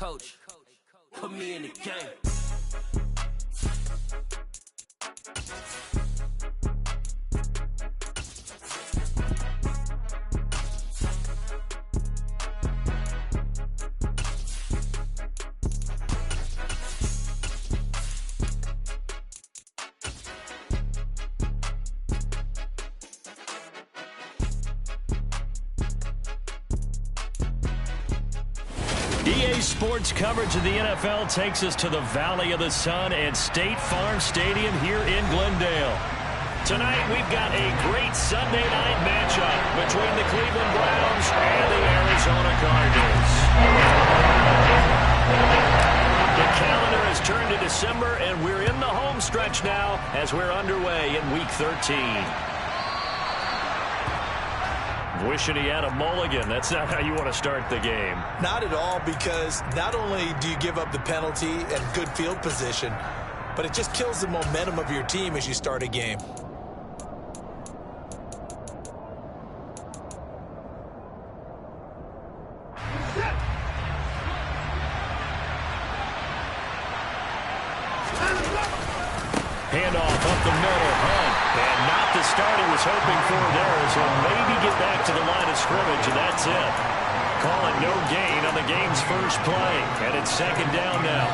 coach, put me in the game. EA Sports coverage of the NFL takes us to the Valley of the Sun and State Farm Stadium here in Glendale. Tonight we've got a great Sunday night matchup between the Cleveland Browns and the Arizona Cardinals. The calendar has turned to December and we're in the home stretch now as we're underway in Week 13. Wishing he had a mulligan. That's not how you want to start the game. Not at all, because not only do you give up the penalty and good field position, but it just kills the momentum of your team as you start a game. Handoff up the middle, Hunt. And not the start he was hoping for there, as he'll maybe get back to the line of scrimmage, and that's it. Call it no gain on the game's first play, and it's second down now.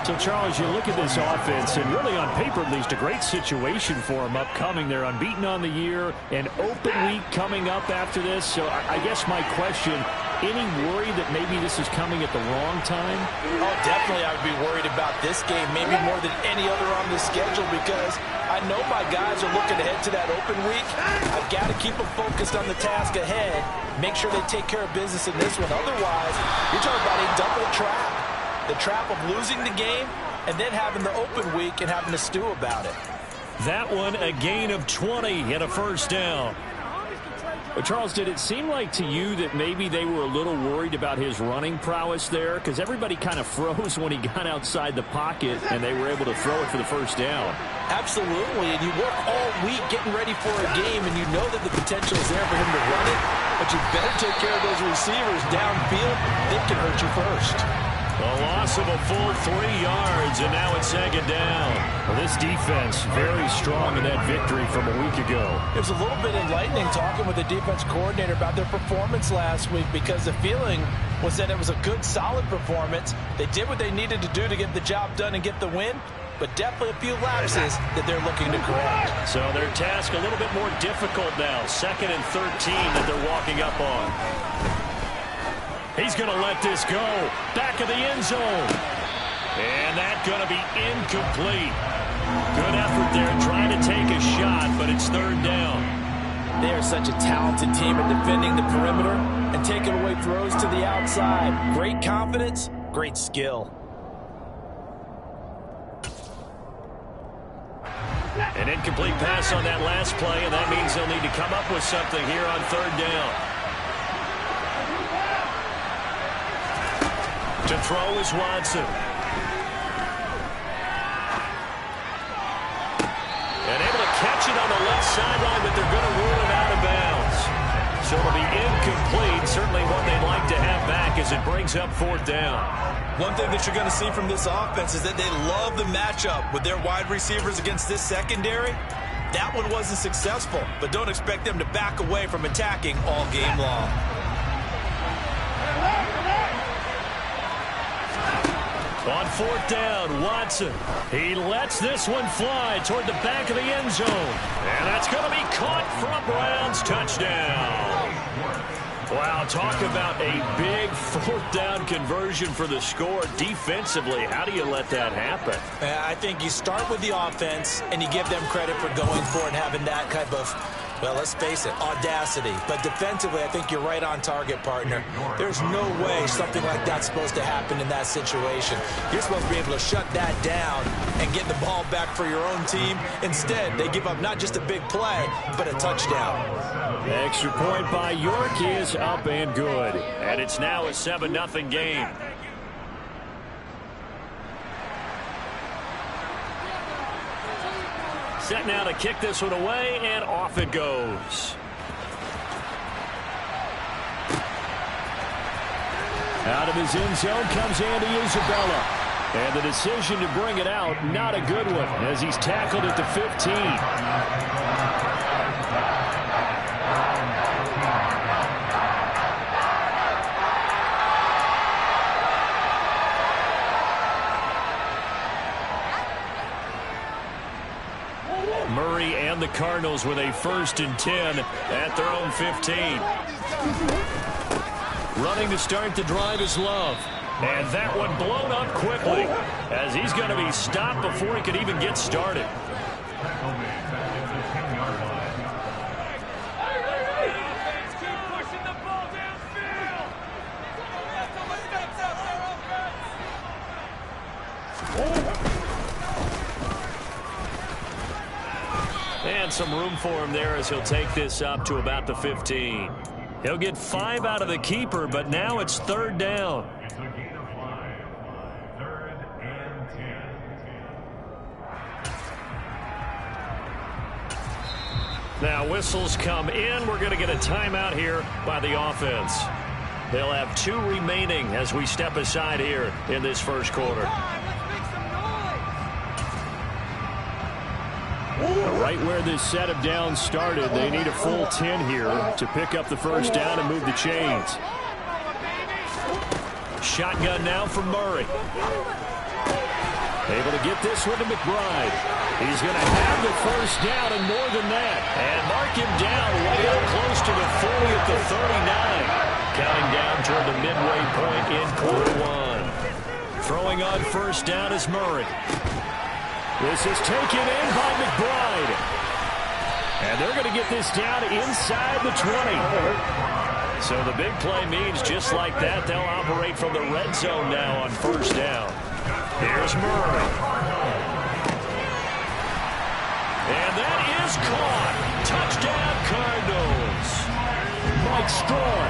So, Charles, you look at this offense, and really on paper at least, a great situation for them upcoming. They're unbeaten on the year, an open week coming up after this. So I guess my question, any worry that maybe this is coming at the wrong time? Oh, definitely I would be worried about this game, maybe more than any other on the schedule, because I know my guys are looking ahead to that open week. I've got to keep them focused on the task ahead, make sure they take care of business in this one. Otherwise, you're talking about a double trap. The trap of losing the game and then having the open week and having to stew about it. That one, a gain of 20 and a first down. But Charles, did it seem like to you that maybe they were a little worried about his running prowess there? Because everybody kind of froze when he got outside the pocket and they were able to throw it for the first down. Absolutely, and you work all week getting ready for a game, and you know that the potential is there for him to run it, but you better take care of those receivers downfield. They can hurt you first. A loss of a full 3 yards, and now it's second down. Well, this defense very strong in that victory from a week ago. It was a little bit enlightening talking with the defense coordinator about their performance last week, because the feeling was that it was a good, solid performance. They did what they needed to do to get the job done and get the win, but definitely a few lapses that they're looking to correct. So their task a little bit more difficult now. 2nd and 13 that they're walking up on. He's going to let this go. Back of the end zone. And that's going to be incomplete. Good effort there trying to take a shot, but it's third down. They are such a talented team at defending the perimeter and taking away throws to the outside. Great confidence, great skill. An incomplete pass on that last play, and that means they'll need to come up with something here on third down. To throw is Watson. And able to catch it on the left sideline, but they're going to rule it out of bounds. So it'll be incomplete. Certainly one they'd like to have back as it brings up fourth down. One thing that you're going to see from this offense is that they love the matchup with their wide receivers against this secondary. That one wasn't successful, but don't expect them to back away from attacking all game long. On fourth down, Watson. He lets this one fly toward the back of the end zone. And that's going to be caught for a Browns touchdown. Wow, talk about a big fourth down conversion for the score. Defensively, how do you let that happen? I think you start with the offense and you give them credit for going for it and having that type of, well, let's face it, audacity. But defensively, I think you're right on target, partner. There's no way something like that's supposed to happen in that situation. You're supposed to be able to shut that down and get the ball back for your own team. Instead, they give up not just a big play, but a touchdown. Extra point by York is up and good. And it's now a 7-0 game. Set now to kick this one away, and off it goes. Out of his end zone comes Andy Isabella. And the decision to bring it out, not a good one, as he's tackled at the 15. Murray and the Cardinals with a 1st and 10 at their own 15. Running to start the drive is Love. And that one blown up quickly as he's going to be stopped before he could even get started. And some room for him there as he'll take this up to about the 15. He'll get 5 out of the keeper, but now it's 3rd down. Now whistles come in. We're going to get a timeout here by the offense. They'll have 2 remaining as we step aside here in this first quarter. Right where this set of downs started, they need a full 10 here to pick up the first down and move the chains. Shotgun now from Murray. Able to get this one to McBride. He's going to have the first down and more than that. And mark him down way up close to the 40 at the 39. Counting down toward the midway point in quarter 1. Throwing on first down is Murray. This is taken in by McBride. And they're going to get this down inside the 20. So the big play means just like that, they'll operate from the red zone now on first down. Here's Murray. And that is caught. Touchdown, Cardinals. Mike Stroy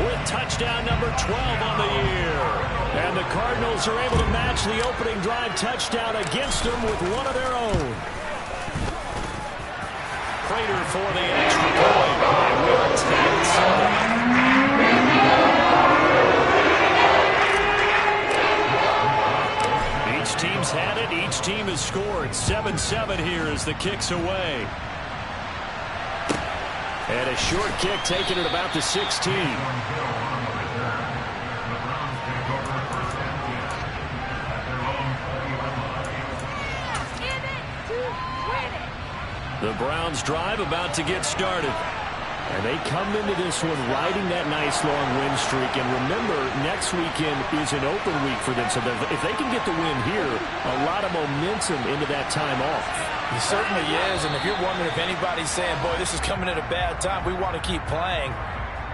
with touchdown number 12 on the year. And the Cardinals are able to match the opening drive touchdown against them with one of their own. Prater for the extra point. And we're tied 7. Each team's had it. Each team has scored. 7-7 here as the kick's away. And a short kick taken at about the 16. The Browns drive about to get started. And they come into this one riding that nice long win streak. And remember, next weekend is an open week for them. So if they can get the win here, a lot of momentum into that time off. He certainly is. And if you're wondering if anybody's saying, boy, this is coming at a bad time, we want to keep playing,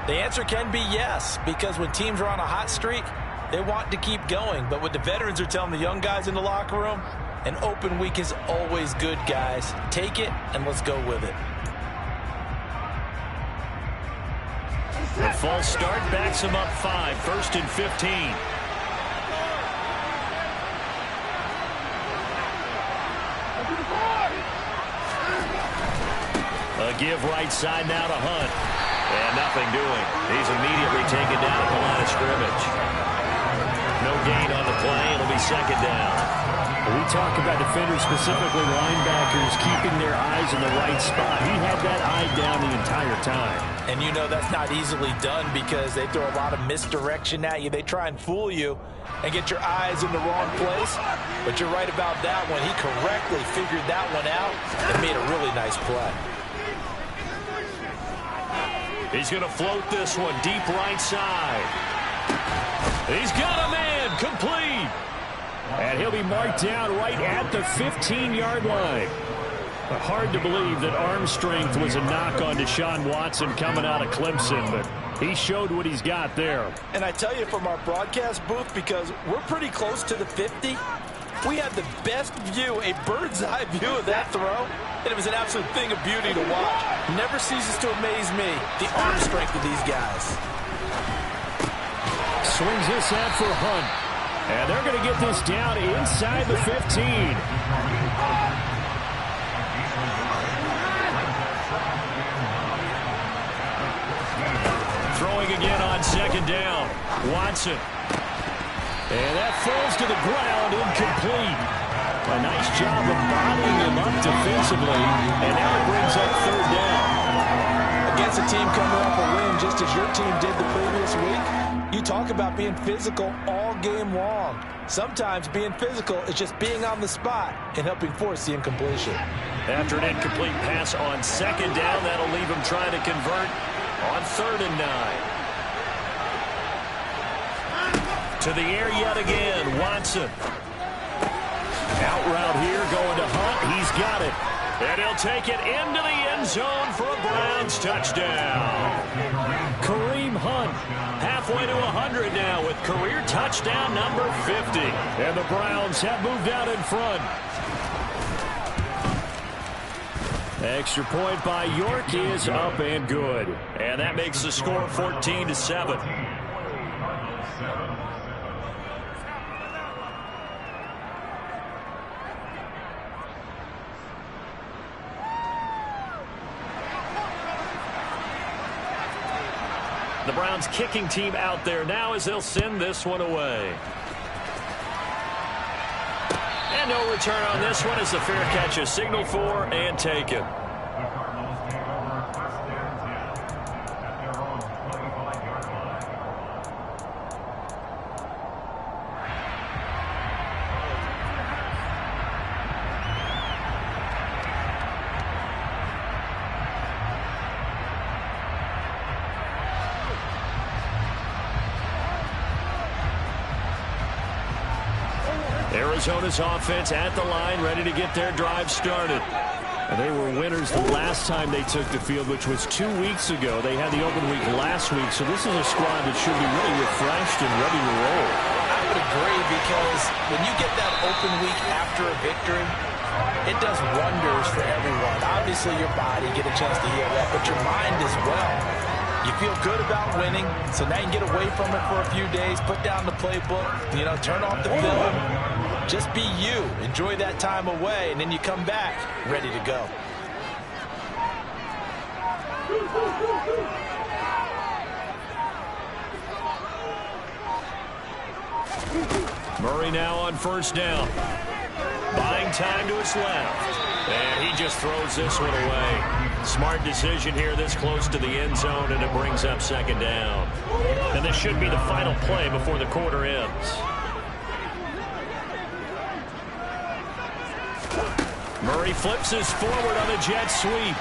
the answer can be yes. Because when teams are on a hot streak, they want to keep going. But what the veterans are telling the young guys in the locker room, an open week is always good, guys. Take it, and let's go with it. The false start backs him up 5. 1st and 15. A give right side now to Hunt. And nothing doing. He's immediately taken down at the line of scrimmage. No gain on the play. It'll be 2nd down. We talk about defenders, specifically linebackers, keeping their eyes in the right spot. He had that eye down the entire time. And you know that's not easily done because they throw a lot of misdirection at you. They try and fool you and get your eyes in the wrong place. But you're right about that one. He correctly figured that one out and made a really nice play. He's going to float this one deep right side. He's got a man, complete. And he'll be marked down right at the 15-yard line. Hard to believe that arm strength was a knock on Deshaun Watson coming out of Clemson, but he showed what he's got there. And I tell you from our broadcast booth, because we're pretty close to the 50, we had the best view, a bird's-eye view of that throw, and it was an absolute thing of beauty to watch. Never ceases to amaze me, the arm strength of these guys. Swings this out for Hunt. And they're going to get this down inside the 15. going again on second down. Watson. And that falls to the ground, incomplete. A nice job of bottling him up defensively, and now it brings up third down. Against a team coming off a win, just as your team did the previous week, you talk about being physical all game long. Sometimes being physical is just being on the spot and helping force the incompletion. After an incomplete pass on second down, that'll leave him trying to convert on 3rd and 9. To the air yet again, Watson. Out route here, going to Hunt. He's got it. And he'll take it into the end zone for a Browns touchdown. Kareem Hunt, halfway to 100 now with career touchdown number 50. And the Browns have moved out in front. Extra point by York is up and good. And that makes the score 14-7. The Browns kicking team out there now as they'll send this one away. And no return on this one as the fair catch is signaled for and taken. Arizona's offense at the line, ready to get their drive started. And they were winners the last time they took the field, which was 2 weeks ago. They had the open week last week, so this is a squad that should be really refreshed and ready to roll. I would agree, because when you get that open week after a victory, it does wonders for everyone. Obviously, your body get a chance to heal up, but your mind as well. You feel good about winning, so now you can get away from it for a few days, put down the playbook, turn off the film. Just be you. Enjoy that time away, and then you come back ready to go. Murray now on first down. Buying time to his left. And he just throws this one away. Smart decision here this close to the end zone, and it brings up second down. And this should be the final play before the quarter ends. Murray flips his forward on a jet sweep.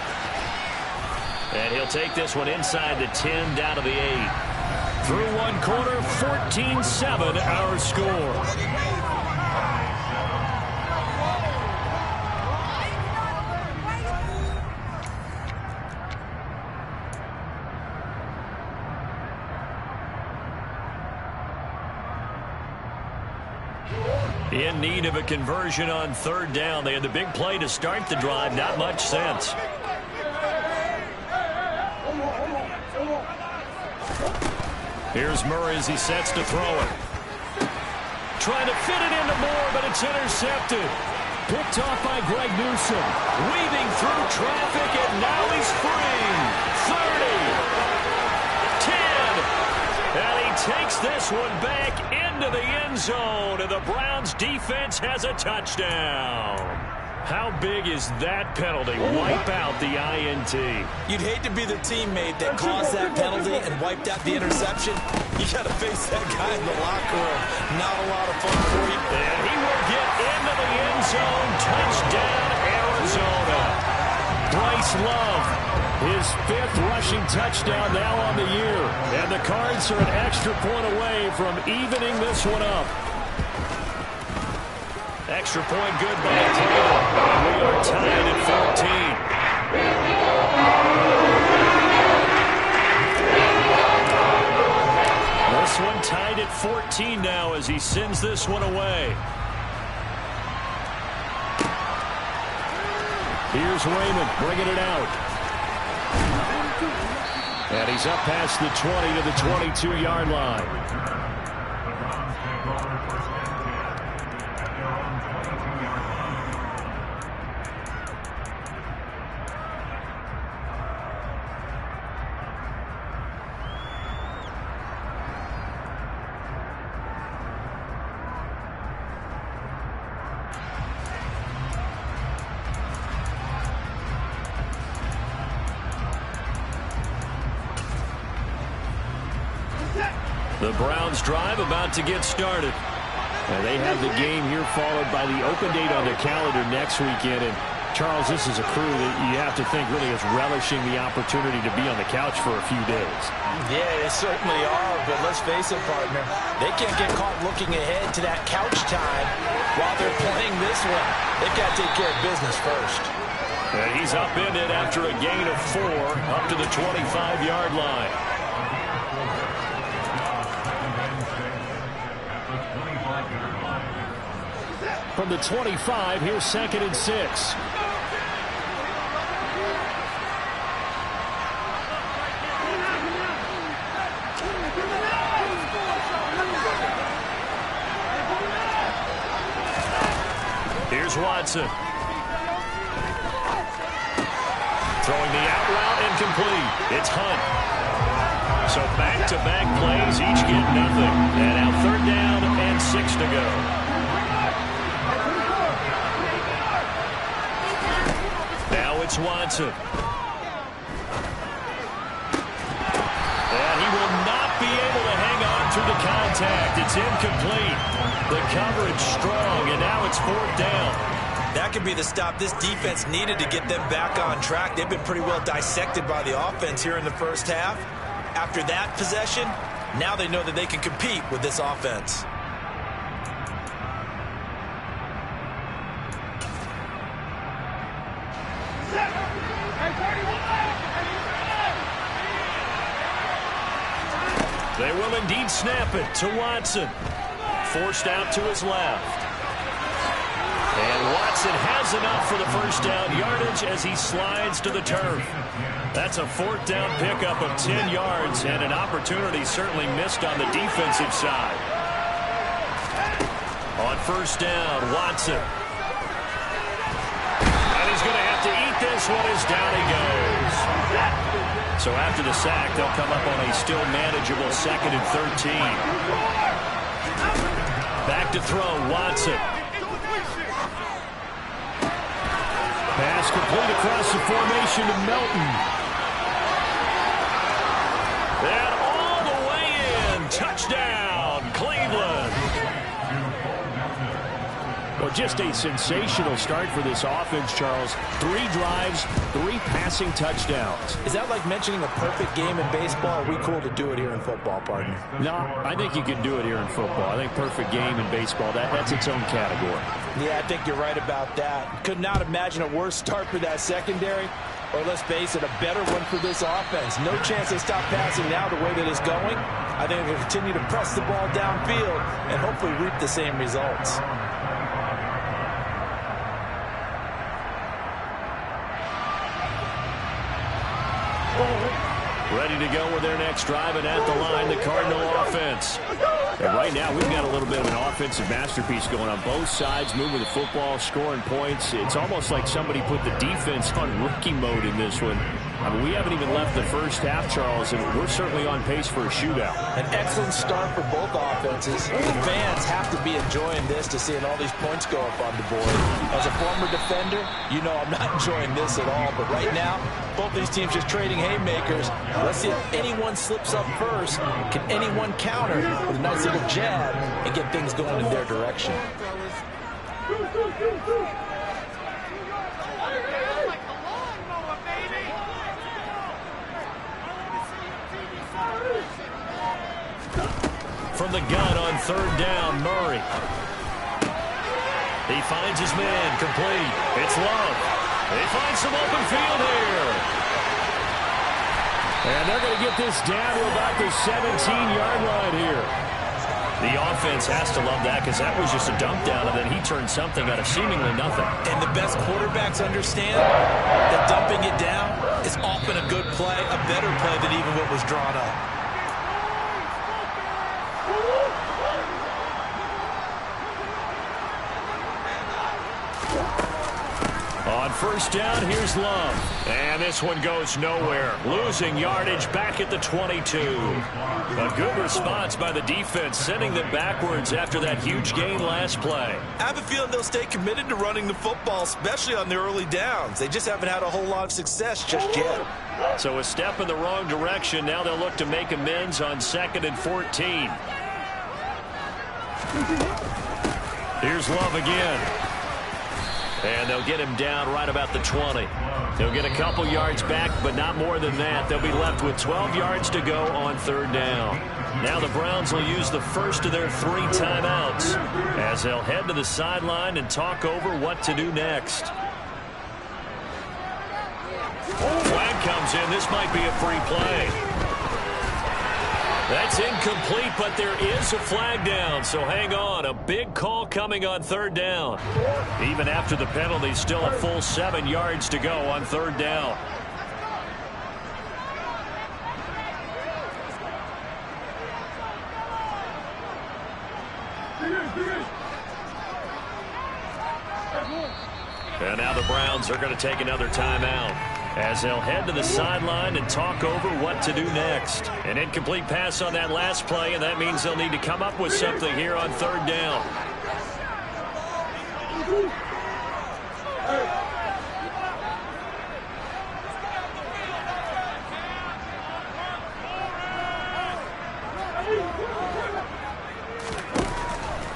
And he'll take this one inside the 10, down to the 8. Through one quarter, 14-7 our score. In need of a conversion on third down. They had the big play to start the drive. Not much sense. Here's Murray as he sets to throw it. Trying to fit it into Moore, but it's intercepted. Picked off by Greg Newsome. Weaving through traffic, and now he's free. 30. 10. And he takes this one back into the end zone, and the Browns defense has a touchdown. How big is that penalty? Wipe out the INT. You'd hate to be the teammate that caused that penalty and wiped out the interception. You got to face that guy in the locker room. Not a lot of fun for you. And he will get into the end zone. Touchdown, Arizona. Bryce Love, his 5th rushing touchdown now on the year. And the Cards are an extra point away from evening this one up. Extra point good by Taylor. And we are tied at 14. This one tied at 14 now as he sends this one away. Here's Raymond bringing it out. And he's up past the 20 to the 22-yard line. The Browns drive about to get started. And they have the game here followed by the open date on their calendar next weekend. And Charles, this is a crew that you have to think really is relishing the opportunity to be on the couch for a few days. Yeah, they certainly are, but let's face it, partner. They can't get caught looking ahead to that couch time while they're playing this one. They've got to take care of business first. And he's upended after a gain of 4 up to the 25-yard line. From the 25, here's 2nd and 6. Here's Watson. Throwing the out route incomplete. It's Hunt. So back-to-back plays, each get nothing. And now 3rd down and 6 to go. Now it's Watson. And he will not be able to hang on through the contact. It's incomplete. The coverage strong, and now it's 4th down. That could be the stop this defense needed to get them back on track. They've been pretty well dissected by the offense here in the first half. After that possession, now they know that they can compete with this offense. They will indeed snap it to Watson. Forced out to his left. And Watson has enough for the first down yardage as he slides to the turf. That's a 4th down pickup of 10 yards and an opportunity certainly missed on the defensive side. On 1st down, Watson. And he's going to have to eat this one as down he goes. So after the sack, they'll come up on a still manageable 2nd and 13. Back to throw, Watson. Pass complete across the formation to Melton. And all the way in. Touchdown, Cleveland. Well, just a sensational start for this offense, Charles. 3 drives, 3 passing touchdowns. Is that like mentioning a perfect game in baseball? Or are we cool to do it here in football, partner? No, I think you can do it here in football. I think perfect game in baseball, that's its own category. Yeah, I think you're right about that. Could not imagine a worse start for that secondary, or let's face it, a better one for this offense. No chance they stop passing now the way that it's going. I think they'll continue to press the ball downfield and hopefully reap the same results. Ready to go with their next drive, and at the line, the Cardinal offense. And right now, we've got a little bit of an offensive masterpiece going on both sides, moving the football, scoring points. It's almost like somebody put the defense on rookie mode in this one. I mean, we haven't even left the first half, Charles, and we're certainly on pace for a shootout. An excellent start for both offenses. The fans have to be enjoying this to seeing all these points go up on the board. As a former defender, you know I'm not enjoying this at all, but right now, both these teams just trading haymakers. Let's see if anyone slips up first. Can anyone counter with a nice little jab and get things going in their direction? From the gun on 3rd down, Murray. He finds his man, complete. It's Love. They find some open field here. And they're going to get this down to about the 17-yard line here. The offense has to love that because that was just a dump down, and then he turned something out of seemingly nothing. And the best quarterbacks understand that dumping it down is often a good play, a better play than even what was drawn up. On first down. Here's Love. And this one goes nowhere. Losing yardage back at the 22. A good response by the defense, sending them backwards after that huge gain last play. I have a feeling they'll stay committed to running the football, especially on the early downs. They just haven't had a whole lot of success just yet. So a step in the wrong direction. Now they'll look to make amends on 2nd and 14. Here's Love again. And they'll get him down right about the 20. They'll get a couple yards back, but not more than that. They'll be left with 12 yards to go on 3rd down. Now the Browns will use the first of their 3 timeouts as they'll head to the sideline and talk over what to do next. Flag comes in. This might be a free play. That's incomplete, but there is a flag down, so hang on. A big call coming on 3rd down. Even after the penalty, still a full 7 yards to go on 3rd down. And now the Browns are going to take another timeout as they'll head to the sideline and talk over what to do next. An incomplete pass on that last play, and that means they'll need to come up with something here on 3rd down.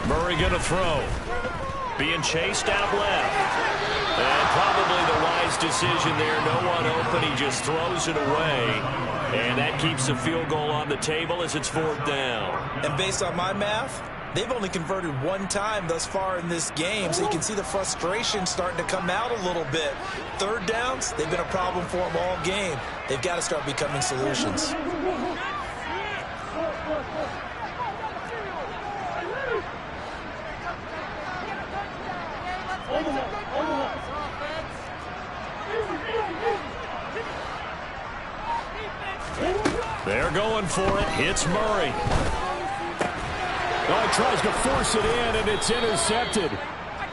Murray going to throw. Being chased out left. And probably the wise decision there. No one open. He just throws it away. And that keeps the field goal on the table as it's 4th down. And based on my math, they've only converted 1 time thus far in this game. So you can see the frustration starting to come out a little bit. 3rd downs, they've been a problem for them all game. They've got to start becoming solutions. They're going for it. It's Murray. Oh, he tries to force it in, and it's intercepted.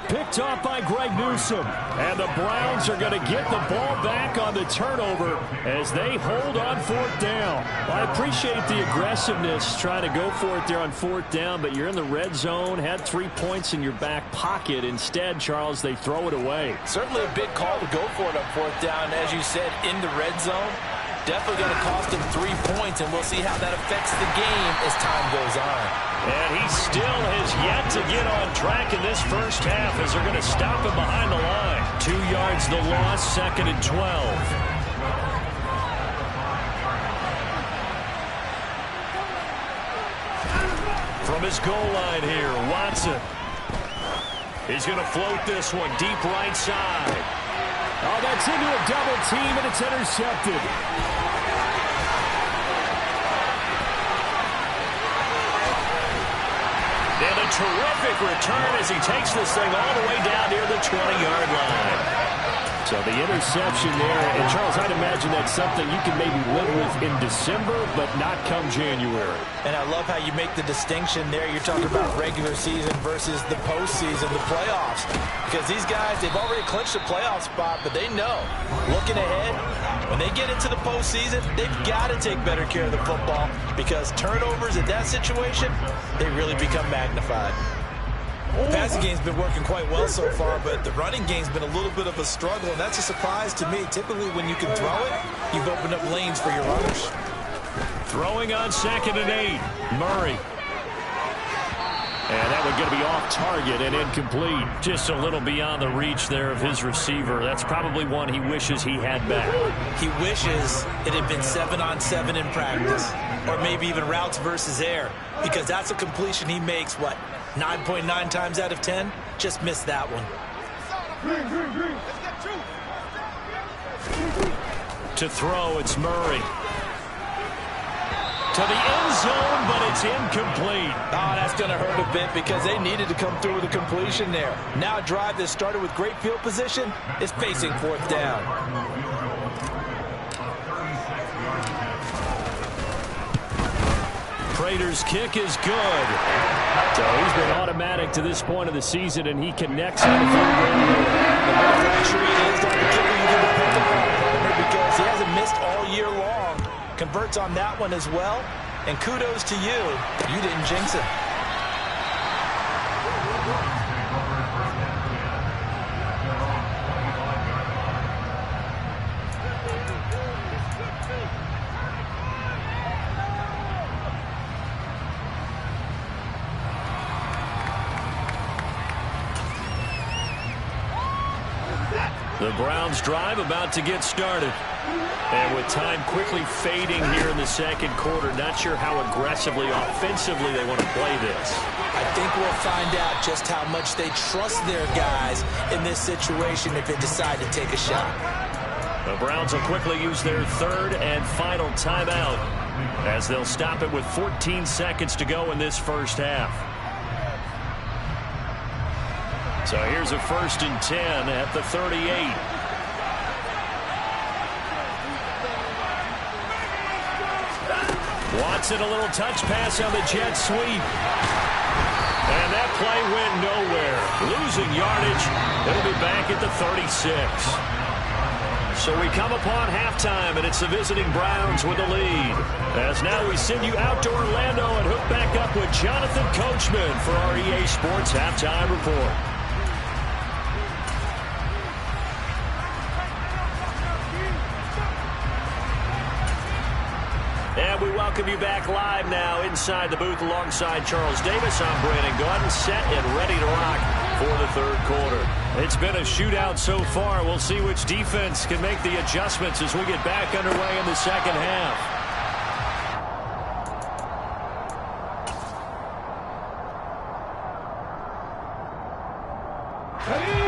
Picked off by Greg Newsome. And the Browns are going to get the ball back on the turnover as they hold on 4th down. Well, I appreciate the aggressiveness trying to go for it there on 4th down, but you're in the red zone, had 3 points in your back pocket. Instead, Charles, they throw it away. Certainly a big call to go for it on 4th down. As you said, in the red zone. Definitely going to cost him 3 points, and we'll see how that affects the game as time goes on. And he still has yet to get on track in this first half as they're going to stop him behind the line. 2 yards the loss, 2nd and 12. From his goal line here, Watson. He's going to float this one deep right side. Oh, that's into a double team, and it's intercepted. And a terrific return as he takes this thing all the way down near the 20-yard line. So the interception there, and Charles, I'd imagine that's something you can maybe live with in December, but not come January. And I love how you make the distinction there. You're talking about regular season versus the postseason, the playoffs. Because these guys, they've already clinched a playoff spot, but they know, looking ahead, when they get into the postseason, they've got to take better care of the football because turnovers in that situation, they really become magnified. The passing game's been working quite well so far, but the running game's been a little bit of a struggle, and that's a surprise to me. Typically, when you can throw it, you've opened up lanes for your runners. Throwing on 2nd and 8, Murray. And that one going to be off target and incomplete. Just a little beyond the reach there of his receiver. That's probably one he wishes he had back. He wishes it had been 7-on-7 in practice, or maybe even routes versus air, because that's a completion he makes, 9.9 times out of 10? Just missed that one. To throw, it's Murray. To the end zone, but it's incomplete. Oh, that's going to hurt a bit because they needed to come through with a completion there. Now a drive that started with great field position is facing 4th down. Prater's kick is good. So he's been automatic to this point of the season, and he connects on the field goal. the manufacturer is the kicker you can depend upon, partner, because he hasn't missed all year long. Converts on that one as well. And kudos to you. You didn't jinx it. The Browns drive about to get started. And with time quickly fading here in the second quarter, not sure how aggressively, offensively they want to play this. I think we'll find out just how much they trust their guys in this situation if they decide to take a shot. The Browns will quickly use their third and final timeout as they'll stop it with 14 seconds to go in this first half. So here's a 1st and 10 at the 38. Watson, a little touch pass on the jet sweep. And that play went nowhere. Losing yardage. It'll be back at the 36. So we come upon halftime, and it's the visiting Browns with the lead. As now we send you out to Orlando and hook back up with Jonathan Coachman for our EA Sports Halftime Report. And we welcome you back live now inside the booth alongside Charles Davis. I'm Brandon Gaudin, set and ready to rock for the third quarter. It's been a shootout so far. We'll see which defense can make the adjustments as we get back underway in the second half.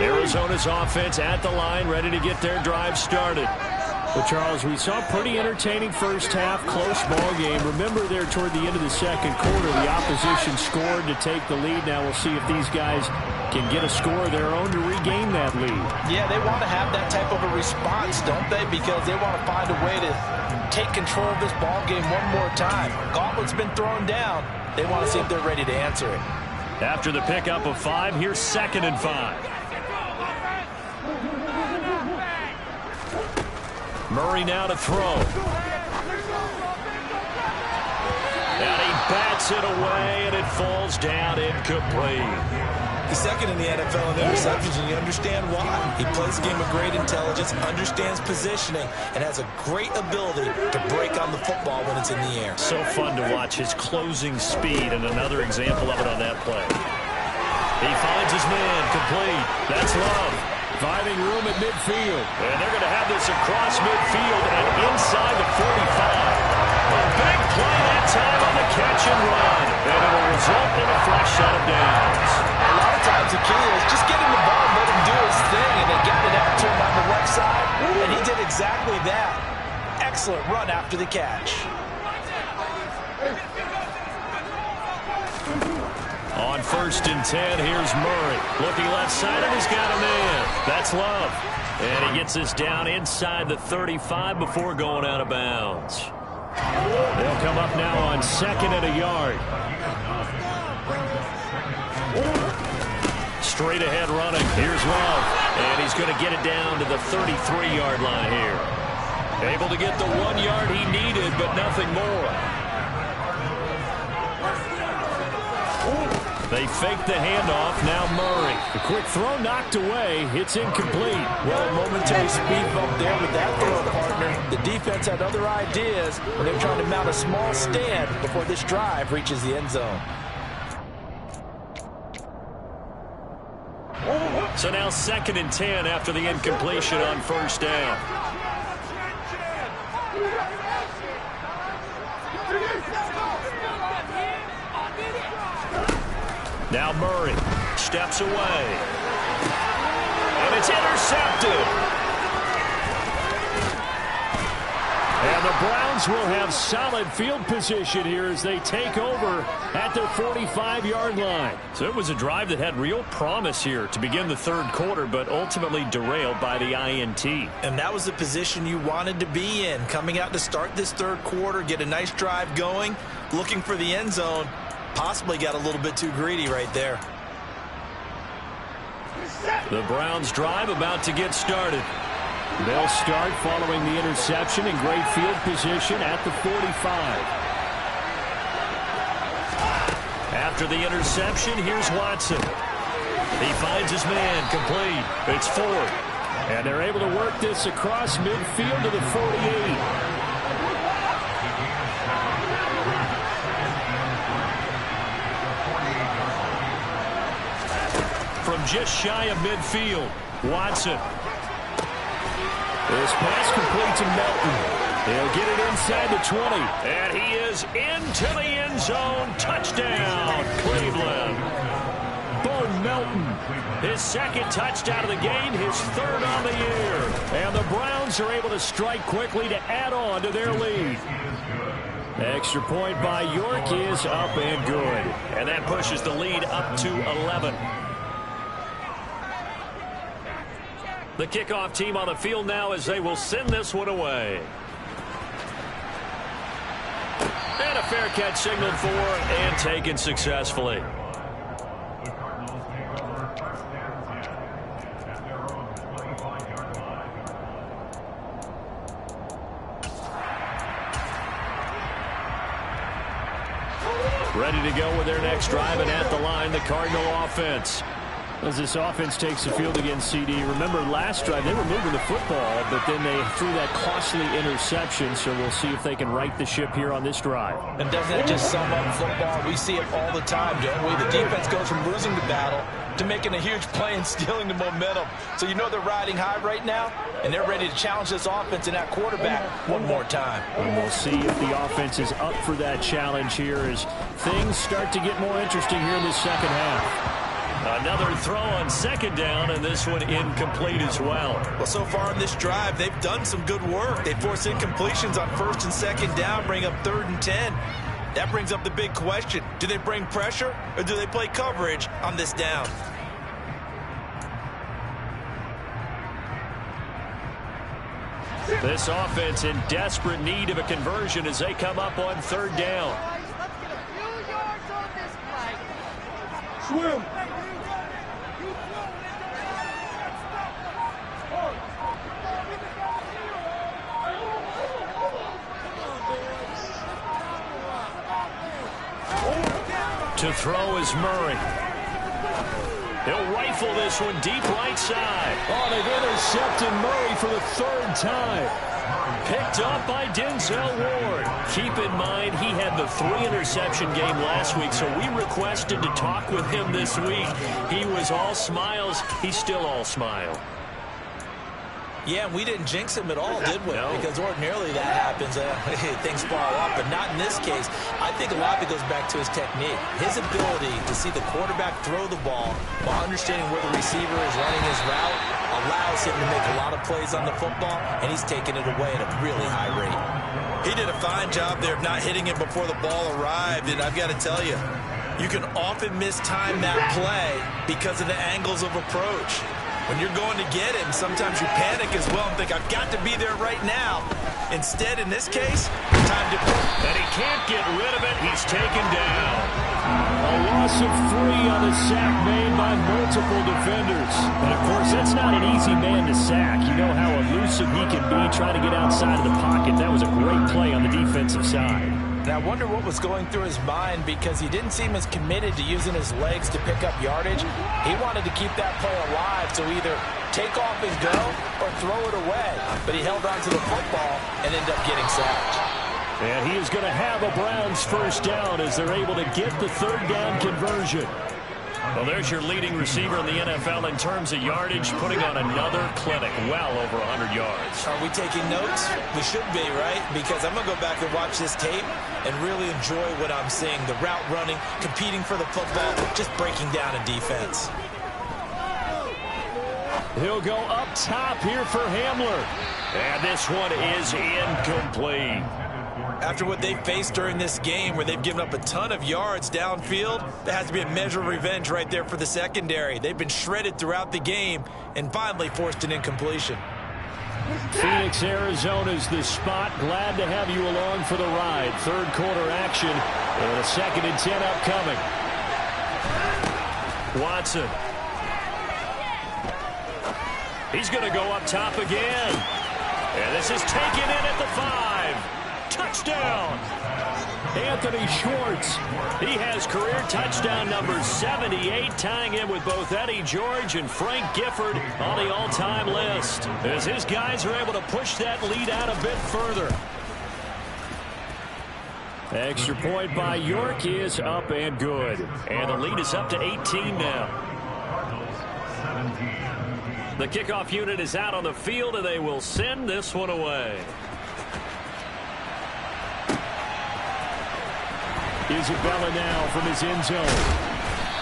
Arizona's offense at the line, ready to get their drive started. Well, Charles, we saw a pretty entertaining first half, close ball game. Remember there toward the end of the second quarter, the opposition scored to take the lead. Now we'll see if these guys can get a score of their own to regain that lead. Yeah, they want to have that type of a response, don't they? Because they want to find a way to take control of this ball game one more time. Gauntlet's been thrown down. They want to see if they're ready to answer it. After the pickup of 5, here's 2nd and 5. Murray now to throw. And he bats it away, and it falls down incomplete. He's second in the NFL in interceptions, and you understand why. He plays a game of great intelligence, understands positioning, and has a great ability to break on the football when it's in the air. So fun to watch his closing speed, and another example of it on that play. He finds his man, complete. That's Love. Finding room at midfield. And they're going to have this across midfield and inside the 45. A big play that time on the catch and run. And it'll result in a fresh set of downs. A lot of times the key is just get him the ball and let him do his thing, and then get it out to him on the left side. And he did exactly that. Excellent run after the catch. On 1st and 10, here's Murray. Looking left side, and he's got a man. That's Love. And he gets this down inside the 35 before going out of bounds. They'll come up now on 2nd and a yard. Straight ahead running. Here's Love. And he's going to get it down to the 33-yard line here. Able to get the 1 yard he needed, but nothing more. They fake the handoff. Now Murray. The quick throw knocked away. It's incomplete. Well, a momentary speed bump there with that throw, partner. The defense had other ideas when they're trying to mount a small stand before this drive reaches the end zone. So now 2nd and 10 after the incompletion on 1st down. Now Murray steps away. And it's intercepted. And the Browns will have solid field position here as they take over at their 45-yard line. So it was a drive that had real promise here to begin the third quarter, but ultimately derailed by the INT. And that was the position you wanted to be in. Coming out to start this third quarter, get a nice drive going, looking for the end zone. Possibly got a little bit too greedy right there. The Browns drive about to get started. They'll start following the interception in great field position at the 45. After the interception, here's Watson. He finds his man, complete. It's Ford. And they're able to work this across midfield to the 48. From just shy of midfield, Watson. This pass complete to Melton. He'll get it inside the 20. And he is into the end zone. Touchdown, Cleveland. Bo Melton. His second touchdown of the game, his third on the year. And the Browns are able to strike quickly to add on to their lead. Extra point by York is up and good. And that pushes the lead up to 11. The kickoff team on the field now as they will send this one away. And a fair catch signaled for and taken successfully. Ready to go with their next drive, and at the line, the Cardinal offense. As this offense takes the field against CD, remember last drive they were moving the football, but then they threw that costly interception, so we'll see if they can right the ship here on this drive. And doesn't that just sum up football? We see it all the time, don't we? The defense goes from losing the battle to making a huge play and stealing the momentum. So you know they're riding high right now, and they're ready to challenge this offense and that quarterback one more time. And we'll see if the offense is up for that challenge here as things start to get more interesting here in the second half. Another throw on second down, and this one incomplete as well. Well, so far in this drive, they've done some good work. They force incompletions on first and second down, bring up 3rd and 10. That brings up the big question. Do they bring pressure, or do they play coverage on this down? This offense in desperate need of a conversion as they come up on 3rd down. Swim. To throw is Murray. He'll rifle this one deep right side. Oh, they've intercepted Murray for the 3rd time. Picked up by Denzel Ward. Keep in mind, he had the 3-interception game last week, so we requested to talk with him this week. He was all smiles. He's still all smile. Yeah, we didn't jinx him at all, did we? No. Because ordinarily that happens. Things fall off, but not in this case. I think a lot of it goes back to his technique. His ability to see the quarterback throw the ball while understanding where the receiver is running his route allows him to make a lot of plays on the football, and he's taking it away at a really high rate. He did a fine job there of not hitting him before the ball arrived, and I've got to tell you, you can often mistime that play because of the angles of approach. When you're going to get him, sometimes you panic as well and think, I've got to be there right now. Instead, in this case, time to... And he can't get rid of it. He's taken down. A loss of 3 on the sack made by multiple defenders. And, of course, that's not an easy man to sack. You know how elusive he can be trying to get outside of the pocket. That was a great play on the defensive side. And I wonder what was going through his mind because he didn't seem as committed to using his legs to pick up yardage. He wanted to keep that play alive, so either take off and go or throw it away. But he held on to the football and ended up getting sacked. And he is going to have a Browns first down as they're able to get the 3rd down conversion. Well, there's your leading receiver in the NFL in terms of yardage, putting on another clinic, well over 100 yards. Are we taking notes? We should be, right? Because I'm going to go back and watch this tape and really enjoy what I'm seeing. The route running, competing for the football, just breaking down a defense. He'll go up top here for Hamler. And this one is incomplete. After what they faced during this game where they've given up a ton of yards downfield, there has to be a measure of revenge right there for the secondary. They've been shredded throughout the game and finally forced an incompletion. Phoenix, Arizona's the spot. Glad to have you along for the ride. 3rd quarter action and a 2nd and 10 upcoming. Watson. He's going to go up top again. And this is taken in at the 5. Touchdown. Anthony Schwartz. He has career touchdown number 78, tying him with both Eddie George and Frank Gifford on the all-time list, as his guys are able to push that lead out a bit further. Extra point by York is up and good. And the lead is up to 18 now. The kickoff unit is out on the field, and they will send this one away. Isabella now from his end zone.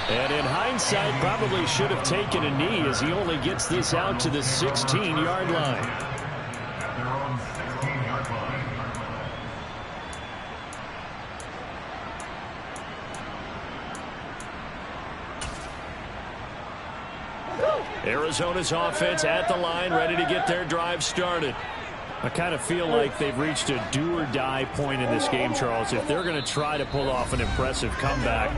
And in hindsight, probably should have taken a knee as he only gets this out to the 16-yard line. Arizona's offense at the line, ready to get their drive started. I kind of feel like they've reached a do-or-die point in this game, Charles. If they're going to try to pull off an impressive comeback,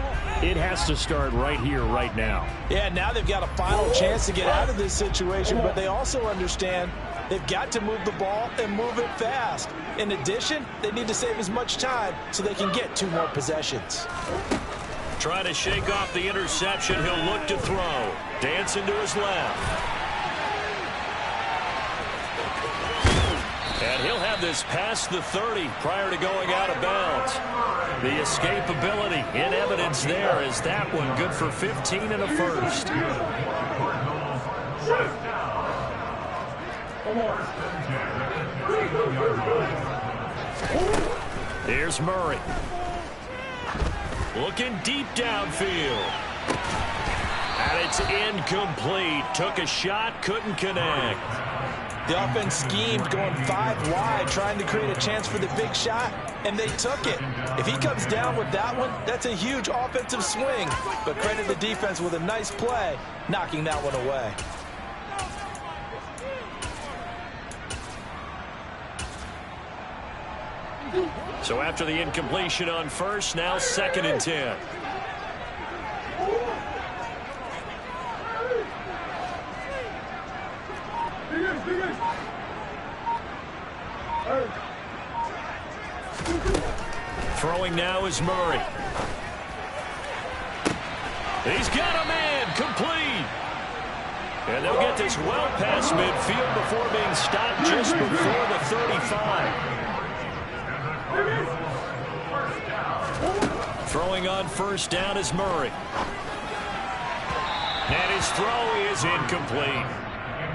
it has to start right here, right now. Yeah, now they've got a final chance to get out of this situation, but they also understand they've got to move the ball and move it fast. In addition, they need to save as much time so they can get 2 more possessions. Trying to shake off the interception. He'll look to throw. Dancing to his left. And he'll have this past the 30 prior to going out of bounds. The escapability in evidence there is that one good for 15 and a first. Here's Murray. Looking deep downfield. And it's incomplete. Took a shot, couldn't connect. The offense schemed going 5 wide, trying to create a chance for the big shot, and they took it. If he comes down with that one, that's a huge offensive swing. But credit the defense with a nice play, knocking that one away. So after the incompletion on first, now 2nd and 10. Throwing now is Murray. He's got a man, complete. And they'll get this well past midfield before being stopped just before the 35. Throwing on first down is Murray. And his throw is incomplete.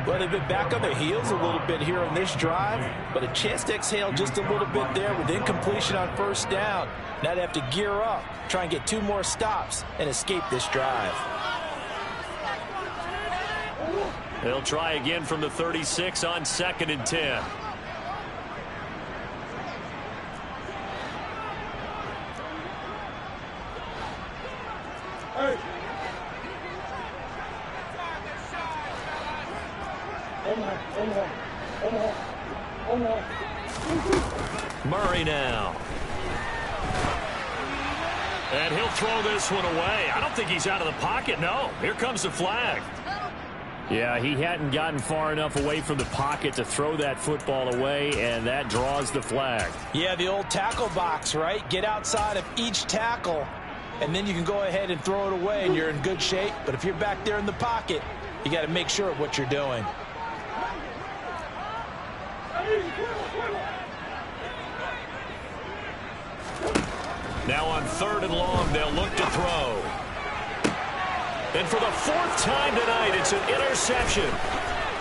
Well, they've been back on their heels a little bit here on this drive, but a chance to exhale just a little bit there with incompletion on first down. Now they have to gear up, try and get 2 more stops, and escape this drive. They'll try again from the 36 on 2nd and 10. Murray now. And he'll throw this one away. I don't think he's out of the pocket, no. Here comes the flag. Yeah, he hadn't gotten far enough away from the pocket to throw that football away, and that draws the flag. Yeah, the old tackle box, right? Get outside of each tackle, and then you can go ahead and throw it away, and you're in good shape. But if you're back there in the pocket, you got to make sure of what you're doing. Now on 3rd and long, they'll look to throw. And for the 4th time tonight, it's an interception.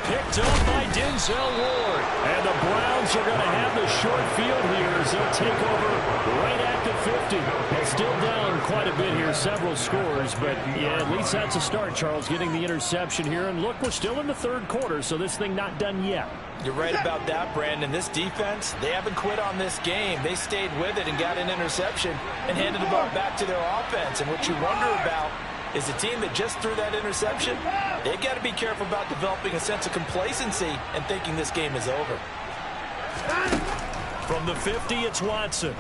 Picked up by Denzel Ward. And the Browns are going to have the short field here as they'll take over right at the 50. They're still down quite a bit here, several scores, but yeah, at least that's a start, Charles, getting the interception here. And look, we're still in the 3rd quarter, so this thing not done yet. You're right about that, Brandon. This defense, they haven't quit on this game. They stayed with it and got an interception and handed the ball back to their offense. And what you wonder about is the team that just threw that interception, they've got to be careful about developing a sense of complacency and thinking this game is over. From the 50, it's Watson.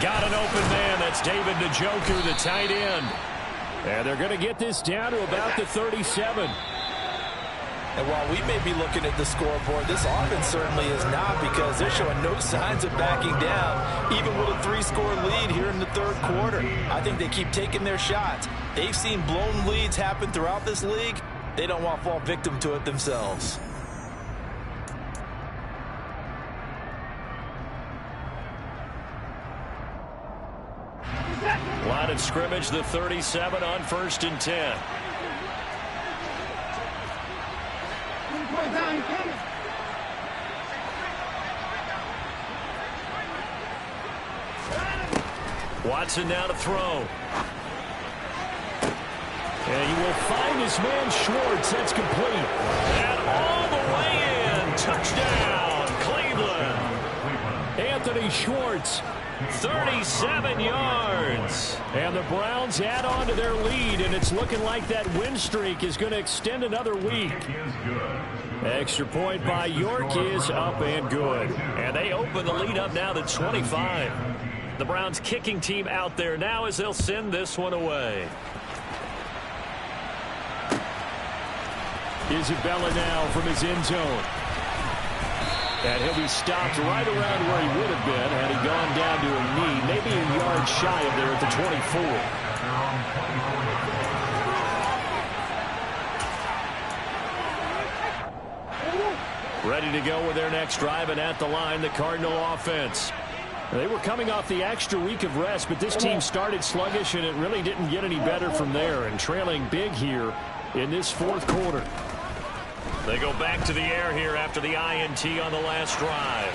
got an open man. That's David Njoku, the tight end. And they're going to get this down to about the 37. And while we may be looking at the scoreboard, this offense certainly is not, because they're showing no signs of backing down, even with a 3-score lead here in the third quarter. I think they keep taking their shots. They've seen blown leads happen throughout this league. They don't want to fall victim to it themselves. Line of scrimmage, the 37 on 1st and 10. Watson now to throw. And he will find his man Schwartz. That's complete. And all the way in. Touchdown, Cleveland. Anthony Schwartz. 37 yards. And the Browns add on to their lead, and it's looking like that win streak is going to extend another week. Extra point by York is up and good. And they open the lead up now to 25. The Browns kicking team out there now as they'll send this one away. Isabella now from his end zone. And he'll be stopped right around where he would have been had he gone down to a knee, maybe a yard shy of there at the 24. Ready to go with their next drive, and at the line, the Cardinal offense. They were coming off the extra week of rest, but this team started sluggish, and it really didn't get any better from there, and trailing big here in this fourth quarter. They go back to the air here after the INT on the last drive.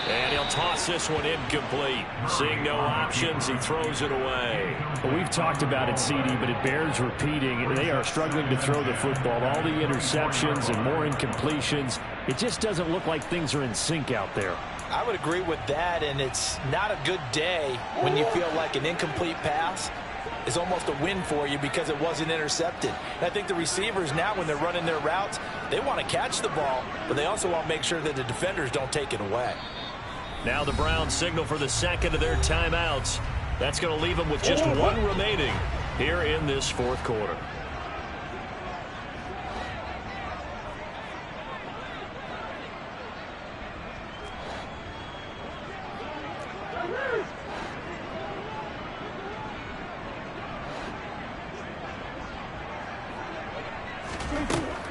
And he'll toss this one incomplete. Seeing no options, he throws it away. Well, we've talked about it, CD, but it bears repeating. They are struggling to throw the football. All the interceptions and more incompletions. It just doesn't look like things are in sync out there. I would agree with that, and it's not a good day when you feel like an incomplete pass is almost a win for you because it wasn't intercepted. And I think the receivers now, when they're running their routes, they want to catch the ball, but they also want to make sure that the defenders don't take it away. Now the Browns signal for the second of their timeouts. That's going to leave them with just one remaining here in this fourth quarter.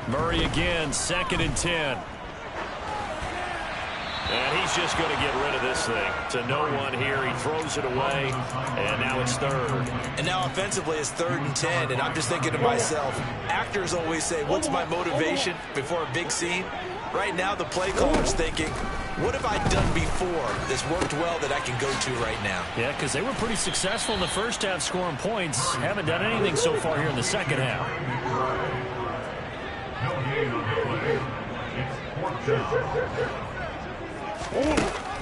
Murray again, 2nd and 10. And he's just going to get rid of this thing. To no one here. He throws it away, and now it's 3rd. And now offensively it's 3rd and 10, and I'm just thinking to myself, actors always say, what's my motivation before a big scene? Right now the play caller's thinking, what have I done before that's worked well that I can go to right now? Yeah, because they were pretty successful in the first half scoring points. Haven't done anything so far here in the second half.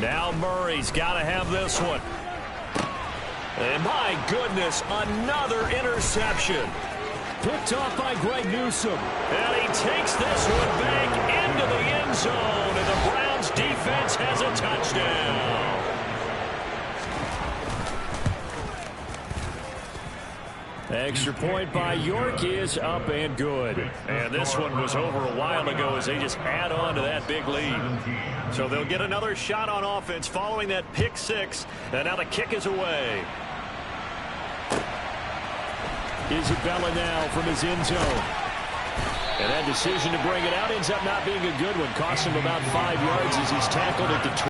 Now Murray's got to have this one. And my goodness, another interception. Picked off by Greg Newsome. And he takes this one back into the end zone. And the Browns defense has a touchdown. Extra point by York is up and good. And this one was over a while ago as they just add on to that big lead. So they'll get another shot on offense following that pick six. And now the kick is away. Isabella now from his end zone. And that decision to bring it out ends up not being a good one. Costs him about 5 yards as he's tackled at the